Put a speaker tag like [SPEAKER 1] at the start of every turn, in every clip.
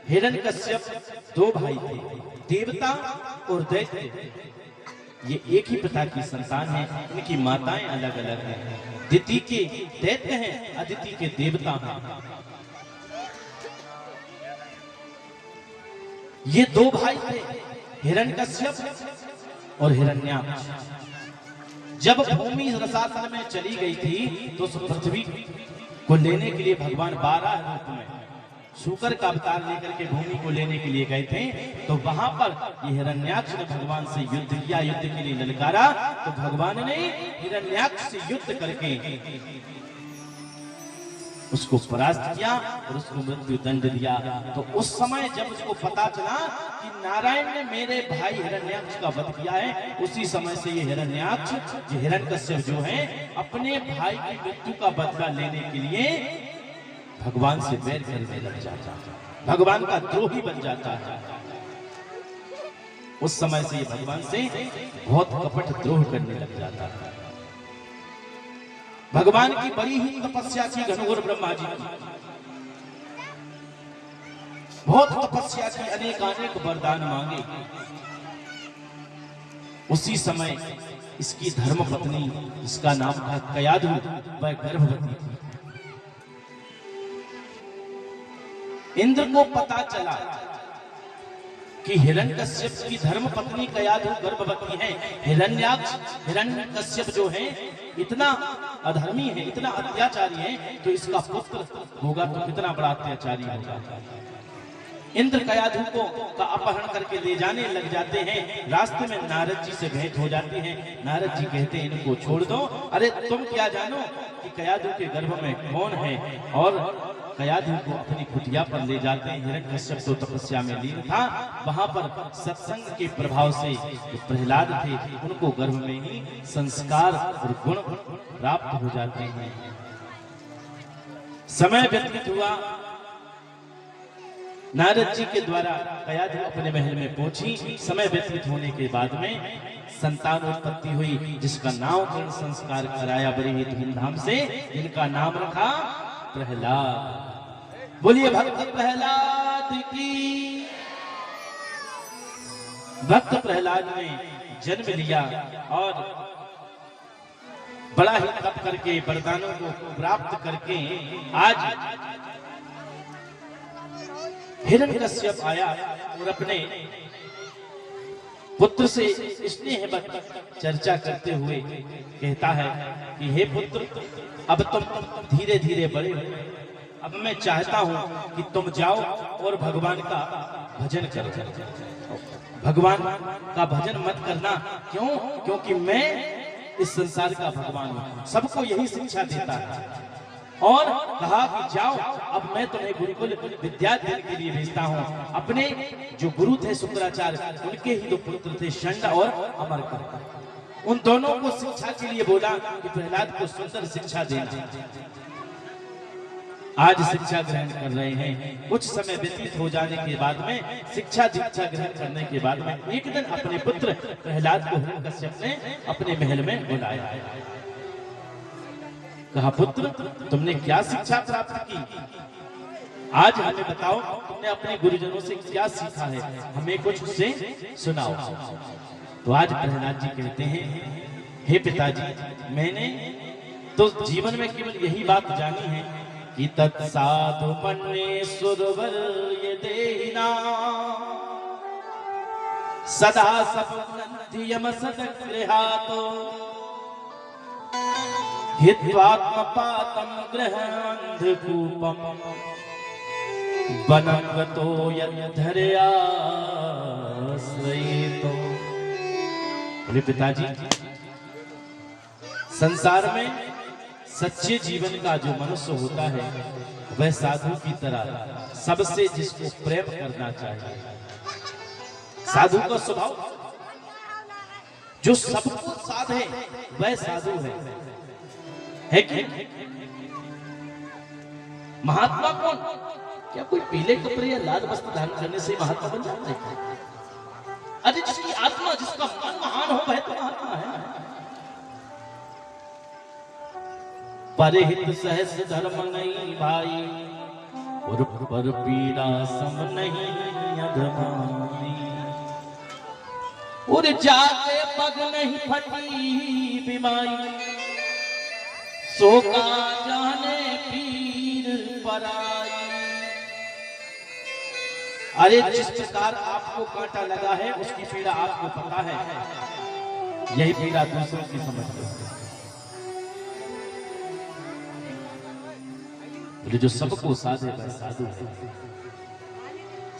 [SPEAKER 1] हिरण्यकश्यप दो भाई थे, देवता और दैत्य। ये एक ही पिता की संतान है, इनकी माताएं अलग अलग हैं। दिति के दैत्य हैं, अदिति के देवता हैं। ये दो भाई थे, हिरण्यकश्यप और हिरण्याक्ष। जब भूमि रसातल में चली गई थी तो उस पृथ्वी को लेने के लिए भगवान 12 रूप में शूकर का अवतार लेकर के भूमि को लेने के लिए गए थे। तो वहां पर ये हिरण्याक्ष ने भगवान से युद्ध किया, युद्ध के लिए ललकारा। तो भगवान ने हिरण्याक्ष से युद्ध करके उसको परास्त किया और उसको मृत्यु दंड दिया। तो उस समय जब उसको पता चला कि नारायण ने मेरे भाई हिरण्याक्ष का वध किया है, उसी समय से ये हिरण्याक्ष, ये हिरण्यकश्यप जो है, अपने भाई की मृत्यु का बदला लेने के लिए भगवान से बैर करने लग जाता है, भगवान का द्रोही बन जाता है। उस समय से ये भगवान से बहुत कपट द्रोह करने लग जाता है। भगवान की बड़ी ही तपस्या की, घनघोर ब्रह्मा जी की बहुत तपस्या की, अनेक वरदान मांगे। उसी समय इसकी धर्म पत्नी, इसका नाम था कयाधु, वह गर्भवती थी। इंद्र को पता चला कि हिरण्यकश्यप की धर्म पत्नी कयाधु गर्भवती है। हिरण्यकश्यप जो है इतना अधर्मी है, इतना अत्याचारी है, तो इसका पुत्र होगा तो कितना बड़ा अत्याचारी होगा। इंद्र कयाधु को का अपहरण करके ले जाने लग जाते हैं। रास्ते में नारद जी से भेंट हो जाती है। नारद जी कहते हैं इनको छोड़ दो। अरे तुम क्या जानो कि कयाधु के गर्भ में कौन है। और कयाधु को अपनी कुटिया पर ले जाते हैं। हिरण्यकश्यप तो तपस्या में लीन था। वहां पर सत्संग के प्रभाव से जो प्रहलाद थे, उनको गर्भ में ही संस्कार और गुण प्राप्त हो जाते हैं। समय व्यतीत हुआ, नारद जी के द्वारा कयाधु अपने महल में पहुंची। समय व्यतीत होने के बाद में संतान उत्पत्ति हुई, जिसका नामकरण संस्कार कराया बड़ी ही धूमधाम से। इनका नाम रखा प्रहलाद। बोलिए भक्त प्रहलाद की। भक्त प्रहलाद ने जन्म लिया और बड़ा ही तप करके, वरदानों को प्राप्त करके आज हिरण्यकश्यप आया और अपने पुत्र से स्नेहवत चर्चा करते हुए कहता है कि हे पुत्र, अब तुम धीरे धीरे बड़े हो, अब मैं चाहता हूं कि तुम जाओ और भगवान का भजन करो। भगवान का भजन मत करना। क्यों? क्योंकि मैं इस संसार का भगवान हूं, सबको यही शिक्षा देता है। और कहा कि जाओ, अब मैं तुम्हें गुरुकुल विद्या देने के लिए भेजता हूँ। अपने जो गुरु थे शुक्राचार्य, उनके ही दो पुत्र थे षंड और अमरकर। उन दोनों को शिक्षा के लिए बोला कि प्रहलाद को सुंदर शिक्षा देना। आज शिक्षा ग्रहण कर रहे हैं। कुछ समय व्यतीत हो जाने के बाद में, शिक्षा दीक्षा ग्रहण करने के बाद में, एक दिन अपने पुत्र प्रहलाद को हिरण्यकश्यप ने अपने महल में बुलाया। कहा, पुत्र, तुमने क्या शिक्षा प्राप्त की? आज हमें बताओ, तुमने अपने गुरुजनों से क्या सीखा है, हमें कुछ उससे सुनाओ। तो आज प्रहलाद जी कहते हैं, हे पिताजी, मैंने तो जीवन में केवल यही बात जानी है कि तत्साधु मन्ये सुरवर ये देना सदा सपनंतियम सदगृहातो हित्वात्मपातं गृहान्धकूपं वनं गतो यद्धर्याश्रयेतो। बोले पिताजी, संसार में सच्चे जीवन का जो मनुष्य होता है, वह साधु की तरह सबसे जिसको प्रेम करना चाहिए। साधु का स्वभाव जो सबको साधे, वह साधु है कि? महात्मा कौन? क्या कोई पीले कपड़े या लाल वस्त्र धारण करने से महात्मा बन जाता है? अरे जिसकी आत्मा, जिसका मन महान हो, वह तो महात्मा है। परहित सहस्र धर्म नहीं भाई, और पर पीड़ा सम नहीं अधमानी। और जाते पग नहीं फटी बीमारी, सो का जाने पीर पराई। अरे जिस प्रकार आपको कांटा लगा है उसकी पीड़ा आपको पता है, यही पीड़ा दूसरों की समझ लो। जो सबको साधे वह साधु है।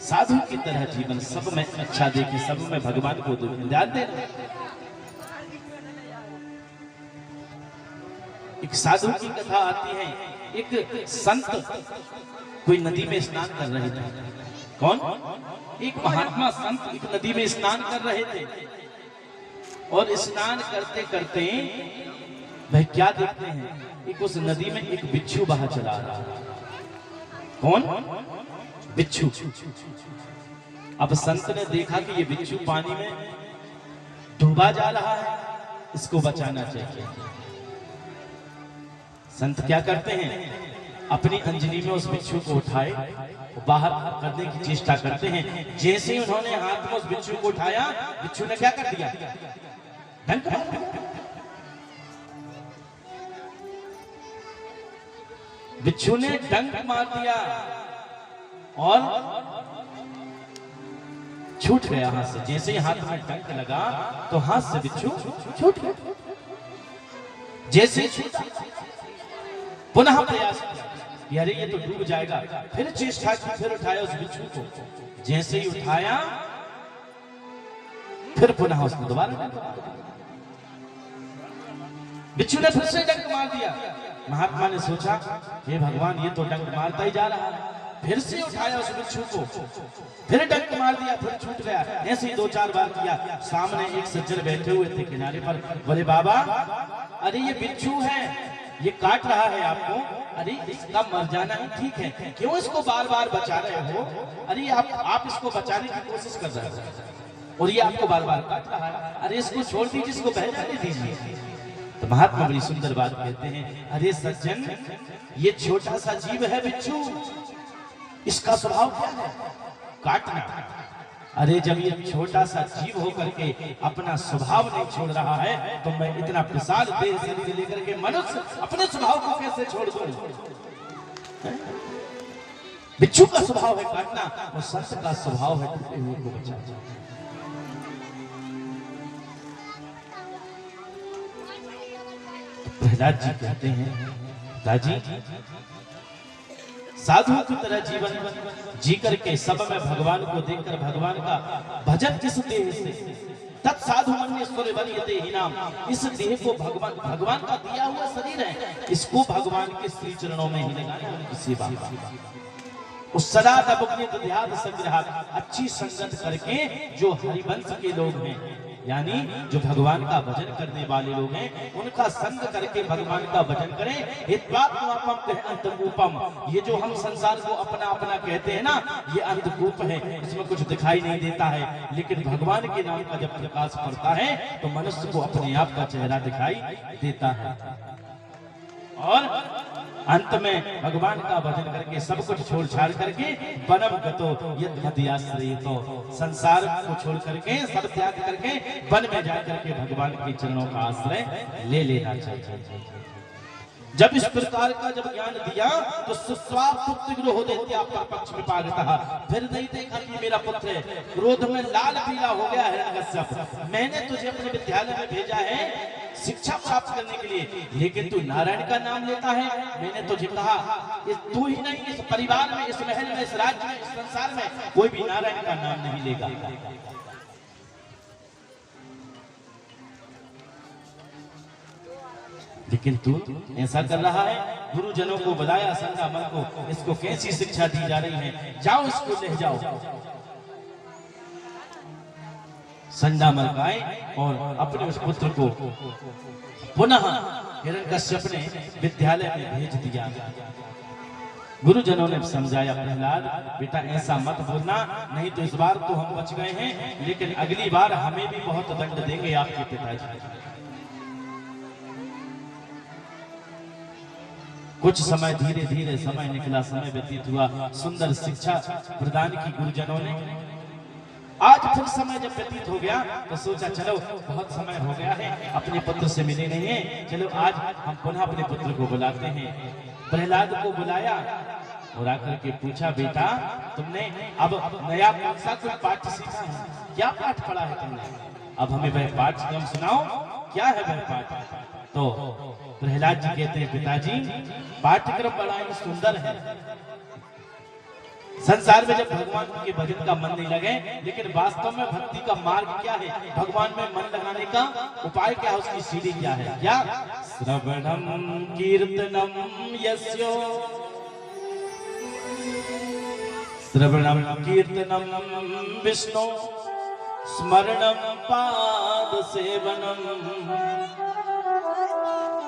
[SPEAKER 1] साधु की तरह जीवन सब में अच्छा देखे, सब में भगवान को ध्यान देना। एक साधु की कथा आती है। एक संत कोई नदी में स्नान कर रहे थे। कौन? एक महात्मा संत एक नदी में स्नान कर रहे थे और स्नान करते करते वह क्या देखते हैं, एक उस नदी में एक बिच्छू बाहर चला रहा है। कौन? बिच्छू। अब संत ने देखा कि ये बिच्छू पानी में डूबा जा रहा है, इसको बचाना चाहिए। संत क्या करते हैं, अपनी अंजलि में उस बिच्छू को उठाए बाहर करने की चेष्टा करते हैं। जैसे ही उन्होंने हाथ में उस बिच्छू को उठाया, बिच्छू ने क्या कर दिया, डंक मार दिया। बिच्छू ने डंक मार दिया और छूट गया हाथ से। जैसे ही हाथ में डंक लगा तो हाथ से बिच्छू छूट गया। जैसे ही छूटा, पुनः प्रयास किया, अरे ये तो डूब जाएगा। फिर चेष्टा की, फिर उठाया उस बिच्छू को। जैसे ही उठाया, फिर पुनः उसने दोबारा बिच्छू ने फिर से डंक मार दिया। महात्मा ने सोचा, हे भगवान, ये तो डंक मारता ही जा रहा है। फिर से उठाया उस बिच्छू को, फिर डंक मार दिया, फिर छूट गया। ऐसे ही 2-4 बार किया। सामने एक सज्जन बैठे हुए थे किनारे पर, बोले बाबा, अरे ये बिच्छू है, ये काट रहा है आपको। अरे इसका मर जाना ही ठीक है, क्यों इसको बार बार बचा रहे हो? अरे आप इसको बचाने की कोशिश कर रहे हो और ये आपको बार बार काट रहा है। अरे इसको छोड़ दीजिए, इसको बह जाने दीजिए। तो महात्मा बड़ी सुंदर बात कहते हैं, अरे सज्जन, ये छोटा सा जीव है बिच्छू, इसका स्वभाव क्या है? काटना। अरे जब ये छोटा सा जीव होकर के अपना स्वभाव नहीं छोड़ रहा है, तो मैं इतना विशाल देह शरीर लेकर के मनुष्य अपने स्वभाव को कैसे छोड़ दूं? बिच्छू का स्वभाव है काटना और संत का स्वभाव है टूटे हुए को बचाना। प्रहलाद जी कहते हैं, दादी, साधु की तरह जीवन जी करके सब में भगवान को देखकर भगवान का भजन किस देह से, तत्साधु मन्येश्वर बनियते ही नाम। इस देह को भगवान का दिया हुआ शरीर है, इसको भगवान के श्री चरणों में ही लगाना, उनकी सेवा। उस सदा तबुग्नित ध्यान संग्रहात, अच्छी संगत करके जो हरिवंश के लोग हैं, यानी जो भगवान का भजन करने वाले लोग हैं, उनका संग करके भगवान का भजन करें। अंतकूपम, ये जो हम संसार को अपना अपना कहते हैं ना, ये अंधकूप है, इसमें कुछ दिखाई नहीं देता है। लेकिन भगवान के नाम का जब प्रकाश पड़ता है तो मनुष्य को अपने आप का चेहरा दिखाई देता है। और अंत में भगवान का भजन करके सब कुछ छोड़ छाड़ करके वनम गतो यद्मदीयाश्रयितो, संसार को छोड़ करके सब त्याग करके वन में जा करके भगवान के चरणों का आश्रय ले लेना चाहिए। जब इस प्रकार का जब ज्ञान दिया तो पक्ष में पागता, फिर नहीं देखा कि मेरा पुत्र है, क्रोध में लाल पीला हो गया है। मैंने तुझे अपने विद्यालय में भेजा है शिक्षा प्राप्त करने के लिए, लेकिन तू नारायण का नाम लेता है। मैंने तुझे कहा तू ही नहीं, इस परिवार में, इस महल में, इस राज्य में, इस संसार में कोई भी नारायण का नाम नहीं लेगा। लेकिन तू ऐसा कर रहा है। गुरुजनों को बुलाया संगामल को, इसको कैसी शिक्षा दी जा रही है, जाओ इसको ले जाओ। संडामल आए और अपने उस पुत्र को पुनः हिरण्यकश्यप ने विद्यालय में भेज दिया। गुरुजनों ने समझाया, प्रहलाद बेटा ऐसा मत बोलना, नहीं तो इस बार तो हम बच गए हैं, लेकिन अगली बार हमें भी बहुत दंड देंगे आपके पिताजी। कुछ समय धीरे धीरे समय निकला, समय व्यतीत हुआ, सुंदर शिक्षा प्रदान की गुरुजनों ने। आज फिर समय जब व्यतीत हो गया तो सोचा चलो बहुत समय हो गया है, अपने पुत्र से मिले नहीं है, चलो आज हम पुनः अपने पुत्र को बुलाते हैं। प्रहलाद को बुलाया और आकर के पूछा, बेटा तुमने अब नया कौन सा कोई पाठ सीखा है? क्या पाठ पढ़ा है तुमने? अब हमें वह पाठ्यक्रम सुनाओ, क्या है वह पाठ? तो प्रहलाद जी कहते हैं, पिताजी पाठ्यक्रम बड़ा ही सुंदर है। संसार में जब भगवान के भजन का मन नहीं लगे, लेकिन वास्तव में भक्ति का मार्ग क्या है, भगवान में मन लगाने का उपाय क्या है, उसकी सीढ़ी क्या है? क्या? श्रवणम कीर्तनम यस्यो, श्रवणम कीर्तनम विष्णु, स्मरणम पाद सेवनम,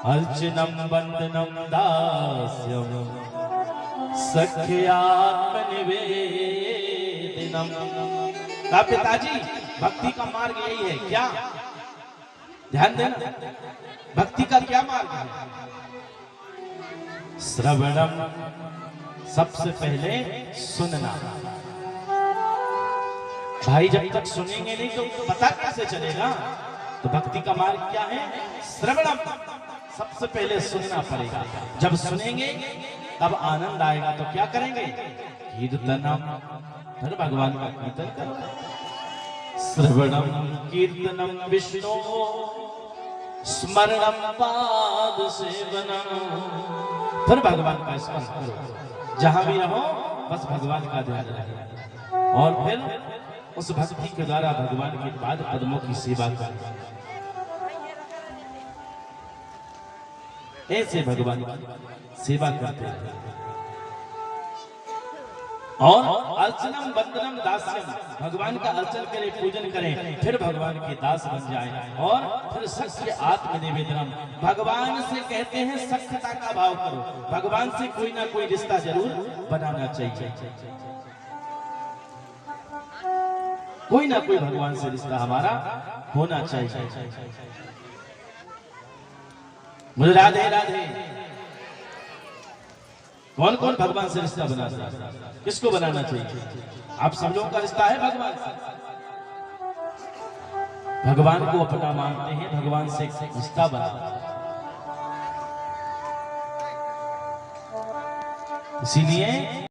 [SPEAKER 1] अर्चनम वंदनम दास्यम, सख्यात्म निवेदनम। कहा पिताजी भक्ति का मार्ग यही है। क्या? ध्यान देना, भक्ति का क्या मार्ग है? श्रवणम, सबसे पहले सुनना। भाई जब तक सुनेंगे नहीं तो पता कैसे चलेगा? तो भक्ति का मार्ग क्या है? श्रवणम, सबसे पहले सुनना पड़ेगा। जब सुनेंगे तब आनंद आएगा, तो क्या करेंगे? कीर्तनम, फिर भगवान का कीर्तन करो। श्रवणम कीर्तनम विष्णु, स्मरणम पाद सेवनम, फिर भगवान का स्मरण करो। जहां भी रहो बस भगवान का ध्यान रखो, और फिर उस भक्ति के द्वारा भगवान के पाद पद्मों की सेवा करो। ऐसे भगवान की सेवा करते हैं। और अर्चनम वंदनम दास्यम, भगवान का अर्चन करें, पूजन करें, फिर भगवान के दास बन जाएं। और फिर सख्य आत्म निवेदनम, भगवान से कहते हैं सख्यता का भाव करो। भगवान से कोई ना कोई रिश्ता जरूर बनाना चाहिए, कोई ना कोई भगवान से रिश्ता हमारा होना चाहिए। मुझे राधे राधे। कौन कौन भगवान से रिश्ता बनाता है? किसको बनाना चाहिए? आप सब लोगों का रिश्ता है भगवान से। भगवान को अपना मानते हैं, भगवान से रिश्ता बनाते हैं। इसीलिए